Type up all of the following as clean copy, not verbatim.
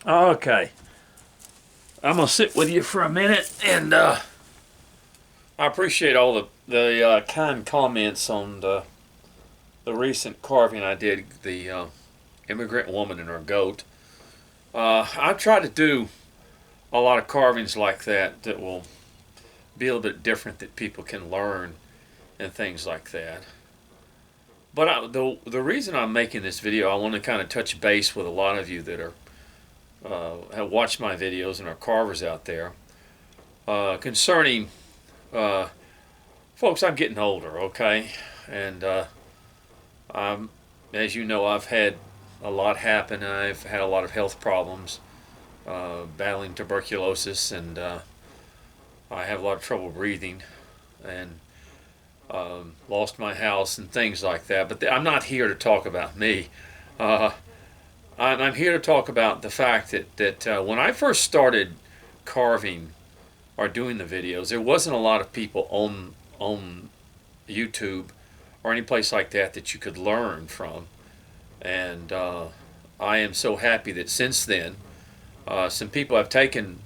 Okay, I'm gonna sit with you for a minute, and I appreciate all the kind comments on the recent carving I did, the immigrant woman and her goat. I try to do a lot of carvings like that will be a little bit different that people can learn and things like that. But the reason I'm making this video, I want to kind of touch base with a lot of you that are have watched my videos and are carvers out there concerning uh, folks. I'm getting older, okay, and I'm, as you know, I've had a lot happen. I've had a lot of health problems, battling tuberculosis, and I have a lot of trouble breathing, and lost my house and things like that. But I'm not here to talk about me. Uh, I'm here to talk about the fact that when I first started carving or doing the videos, there wasn't a lot of people on YouTube or any place like that that you could learn from. And I am so happy that since then, some people have taken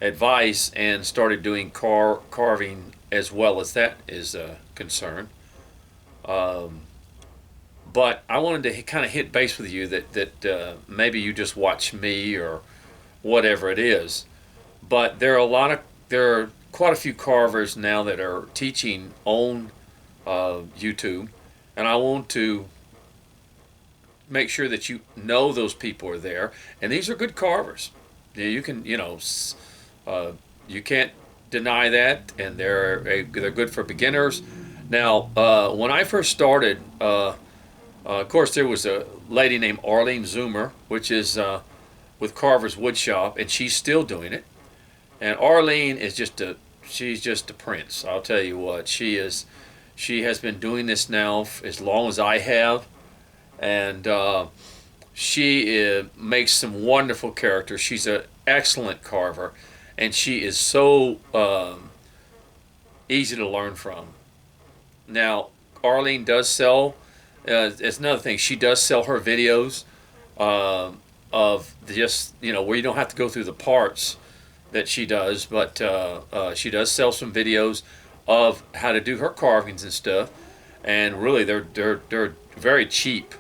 advice and started doing carving as well as that is concerned. Um, but I wanted to kind of hit base with you that maybe you just watch me or whatever it is. But there are quite a few carvers now that are teaching on YouTube, and I want to make sure that you know those people are there, and these are good carvers. You can, you can't deny that, and they're good for beginners. Now, when I first started, of course, there was a lady named Arlene Zoomer, which is with Carver's Woodshop, and she's still doing it. And Arlene is she's just a prince. I'll tell you what, she is. She has been doing this now as long as I have, and she makes some wonderful characters. She's an excellent carver, and she is so easy to learn from. Now, Arlene does sell. It's another thing. She does sell her videos of just where you don't have to go through the parts that she does, but she does sell some videos of how to do her carvings and stuff. And really, they're very cheap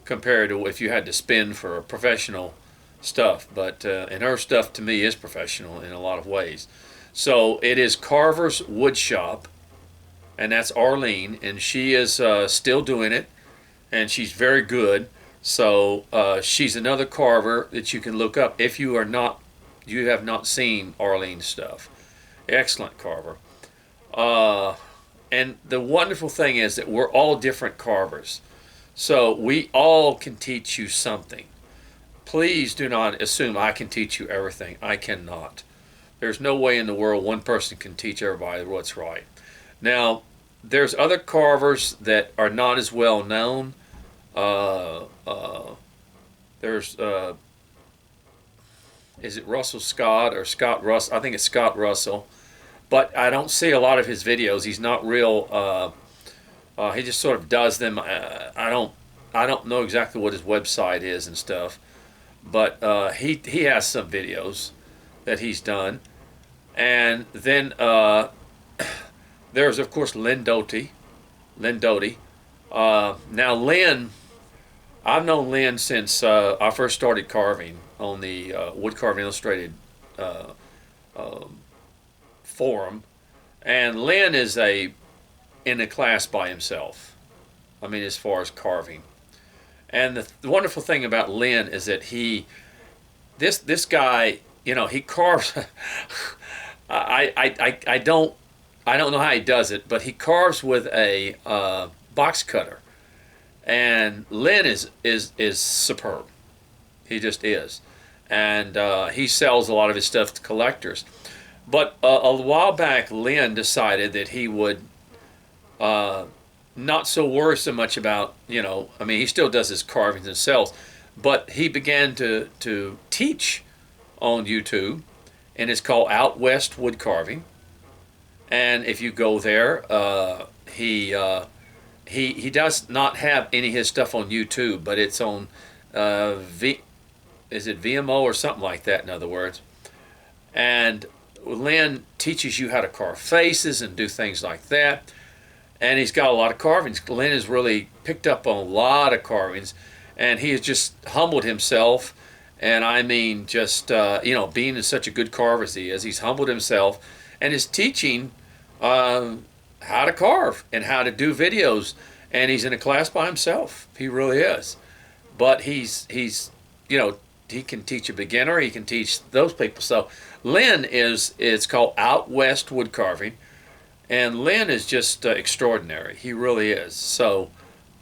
compared to if you had to spend for professional stuff. But and her stuff to me is professional in a lot of ways. So it is Carver's Woodshop, and that's Arlene, and she is still doing it, and she's very good. So she's another carver that you can look up if you have not seen Arlene's stuff. Excellent carver. And the wonderful thing is that we're all different carvers. So we all can teach you something. Please do not assume I can teach you everything. I cannot. There's no way in the world one person can teach everybody what's right. Now, there's other carvers that are not as well known. There's is it Russell Scott or Scott Russell? I think it's Scott Russell, but I don't see a lot of his videos. He's not real. He just sort of does them. I don't know exactly what his website is and stuff, but he has some videos that he's done, and then there's of course Lynn Doty. Lynn Doty. Now Lynn, I've known Lynn since I first started carving on the Woodcarving Illustrated forum, and Lynn is in a class by himself. I mean, as far as carving, and the wonderful thing about Lynn is that this guy, he carves. I don't know how he does it, but he carves with a box cutter, and Lynn is superb. He just is, and he sells a lot of his stuff to collectors. But a while back, Lynn decided that he would not so worry so much about, I mean, he still does his carvings and sells, but he began to teach on YouTube, and it's called Out West Woodcarving. And if you go there, he does not have any of his stuff on YouTube, but it's on is it VMO or something like that, in other words. And Lynn teaches you how to carve faces and do things like that. And he's got a lot of carvings. Lynn has really picked up on a lot of carvings, and he has just humbled himself. And I mean, just being such a good carver as he is, he's humbled himself and is teaching how to carve and how to do videos. And he's in a class by himself. He really is. But he's he can teach a beginner. He can teach those people. So Lynn it's called Out West Woodcarving. And Lynn is just extraordinary. He really is. So,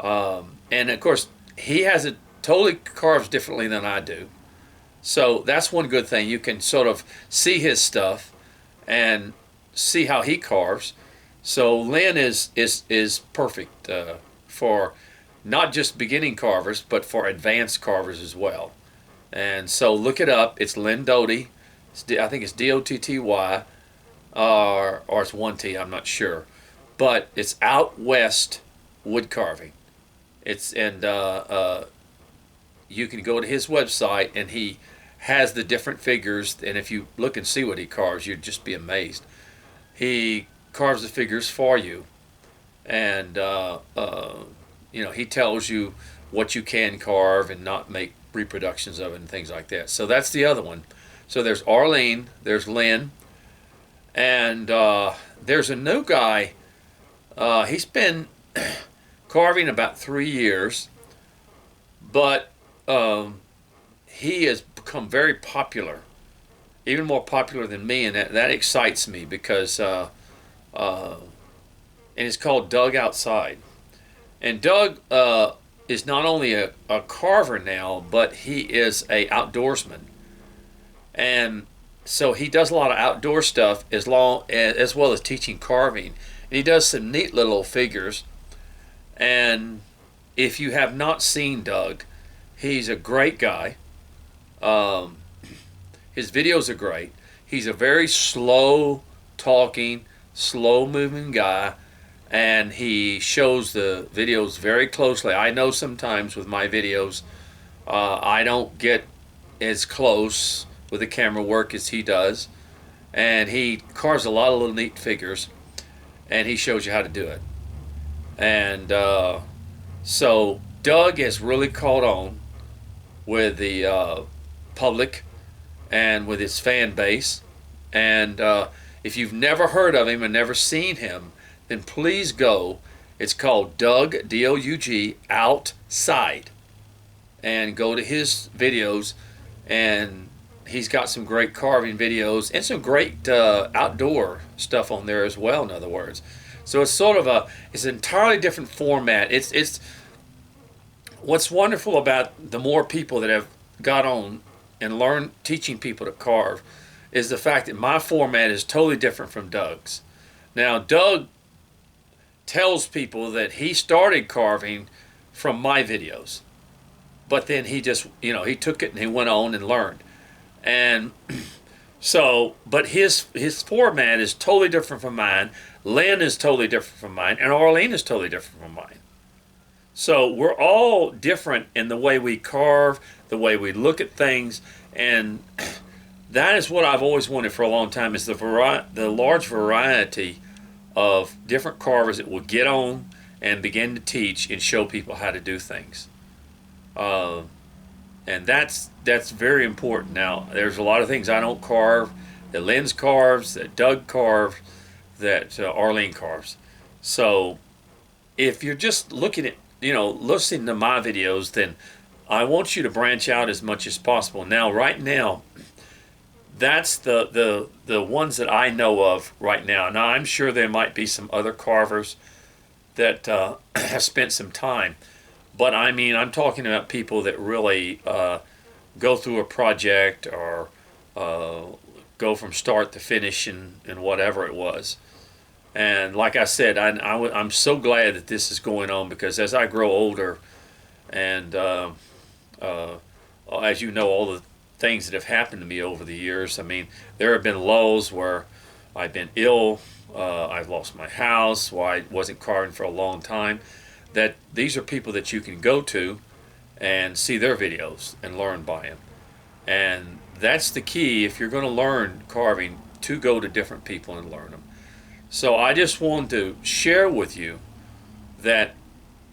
and of course, he has it totally carves differently than I do. So that's one good thing. You can sort of see his stuff and see how he carves. So Lynn is perfect for not just beginning carvers, but for advanced carvers as well. And so look it up. It's Lynn Doty. I think it's Dotty. Or it's one T, I'm not sure, but it's Out West Woodcarving. You can go to his website, and he has the different figures. And if you look and see what he carves, you'd just be amazed. He carves the figures for you, and he tells you what you can carve and not make reproductions of it and things like that. So that's the other one. So there's Arlene, there's Lynn. And there's a new guy. He's been carving about 3 years, but he has become very popular, even more popular than me, and that excites me because, and it's called Doug Outside. And Doug is not only a carver now, but he is a outdoorsman. And so he does a lot of outdoor stuff as well as teaching carving. And he does some neat little figures. And if you have not seen Doug, he's a great guy. His videos are great. He's a very slow talking, slow moving guy. And he shows the videos very closely. I know sometimes with my videos, I don't get as close with the camera work as he does, and he carves a lot of little neat figures, and he shows you how to do it. And so Doug has really caught on with the public and with his fan base. And if you've never heard of him and never seen him, then please go. It's called Doug, D-O-U-G, Outside, and go to his videos. And he's got some great carving videos and some great outdoor stuff on there as well, in other words. So it's sort of it's an entirely different format. It's what's wonderful about the more people that have got on and learned teaching people to carve is the fact that my format is totally different from Doug's. Now, Doug tells people that he started carving from my videos, but then he just, he took it and he went on and learned. And so, but his format is totally different from mine. Lynn is totally different from mine, and Arlene is totally different from mine. So we're all different in the way we carve, the way we look at things, and that is what I've always wanted for a long time, is the large variety of different carvers that will get on and begin to teach and show people how to do things. And that's very important. Now, there's a lot of things I don't carve, that Lynn's carves, that Doug carves, that Arlene carves. So if you're just looking at, listening to my videos, then I want you to branch out as much as possible. Now, right now, that's the ones that I know of right now. Now, I'm sure there might be some other carvers that have spent some time. But I mean, I'm talking about people that really go through a project or go from start to finish and whatever it was. And like I said, I'm so glad that this is going on, because as I grow older and as you know, all the things that have happened to me over the years, I mean, there have been lulls where I've been ill, I've lost my house, I wasn't carving for a long time. That these are people that you can go to and see their videos and learn by them. And that's the key if you're going to learn carving, to go to different people and learn them. So I just wanted to share with you that,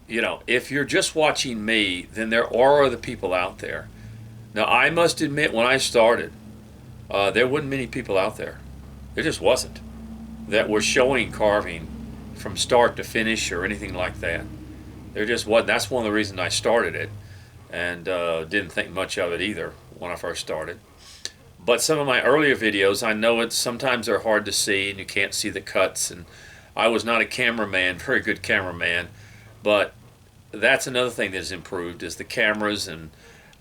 if you're just watching me, then there are other people out there. Now, I must admit, when I started, there wasn't many people out there. There just wasn't, that were showing carving from start to finish or anything like that. There just wasn't. That's one of the reasons I started it, and didn't think much of it either when I first started. But some of my earlier videos, I know sometimes they're hard to see and you can't see the cuts, and I was not a cameraman, very good cameraman, but that's another thing that's improved, is the cameras and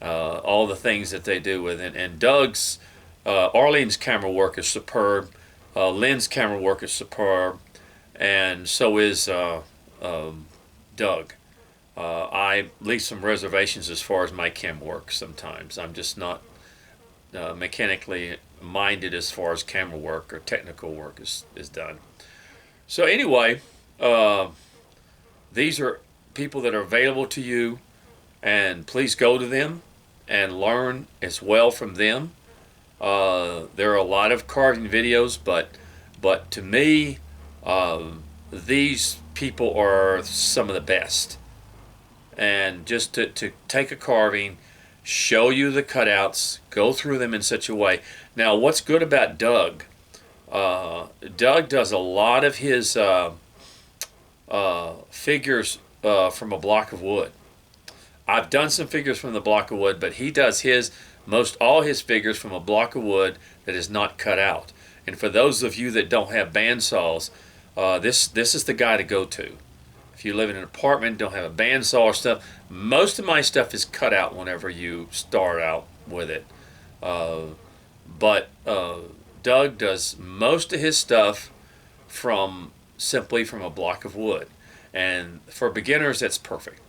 all the things that they do with it. And Doug's, Arlene's camera work is superb. Lynn's camera work is superb, and so is Doug. I leave some reservations as far as my cam work sometimes. I'm just not mechanically minded as far as camera work or technical work is done. So anyway, these are people that are available to you, and please go to them and learn as well from them. There are a lot of carving videos, but to me, these people are some of the best. And just to take a carving, show you the cutouts, go through them in such a way. Now, what's good about Doug? Doug does a lot of his figures from a block of wood. I've done some figures from the block of wood, but he does most all his figures from a block of wood that is not cut out. And for those of you that don't have bandsaws, this is the guy to go to. If you live in an apartment, don't have a bandsaw or stuff, most of my stuff is cut out whenever you start out with it. But Doug does most of his stuff simply from a block of wood. And for beginners, that's perfect.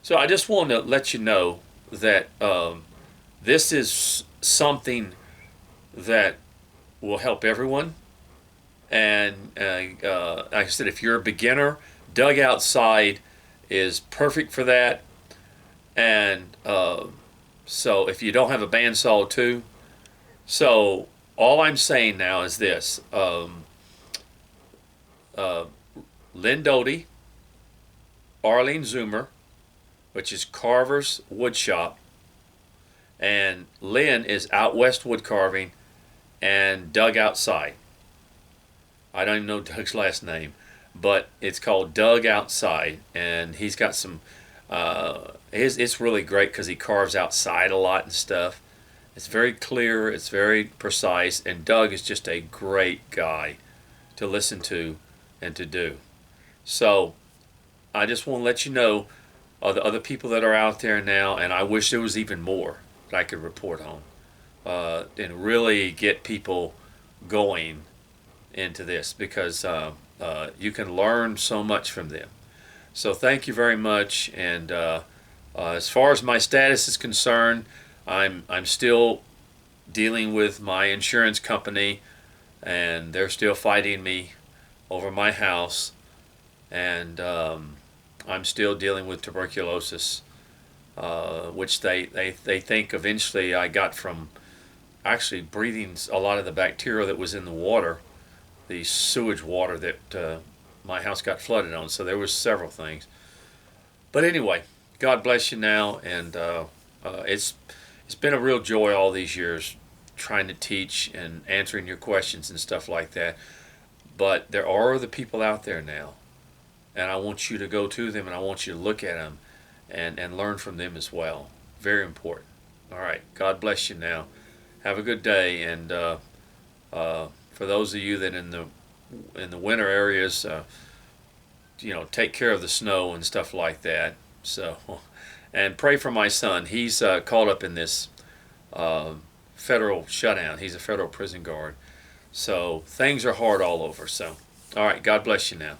So I just wanted to let you know that this is something that will help everyone. And like I said, if you're a beginner, Doug Outside is perfect for that. And so if you don't have a bandsaw too. So all I'm saying now is this. Lynn Doty, Arlene Zoomer, which is Carver's Woodshop, and Lynn is Out West Woodcarving, and Doug Outside. I don't even know Doug's last name, but it's called Doug Outside, and he's got some, it's really great because he carves outside a lot and stuff. It's very clear, it's very precise, and Doug is just a great guy to listen to and to do. So I just want to let you know of the other people that are out there now, and I wish there was even more that I could report on, and really get people going into this, because you can learn so much from them. So thank you very much. And as far as my status is concerned, I'm still dealing with my insurance company, and they're still fighting me over my house, and I'm still dealing with tuberculosis, which they think eventually I got from actually breathing a lot of the bacteria that was in the water, the sewage water that my house got flooded on. So there was several things. But anyway, God bless you now, and it's been a real joy all these years trying to teach and answering your questions and stuff like that. But there are other people out there now, and I want you to go to them, and I want you to look at them and learn from them as well. Very important. All right, God bless you now. Have a good day, and for those of you that in the winter areas, take care of the snow and stuff like that. So, and pray for my son. He's caught up in this federal shutdown. He's a federal prison guard. So things are hard all over. So, all right, God bless you now.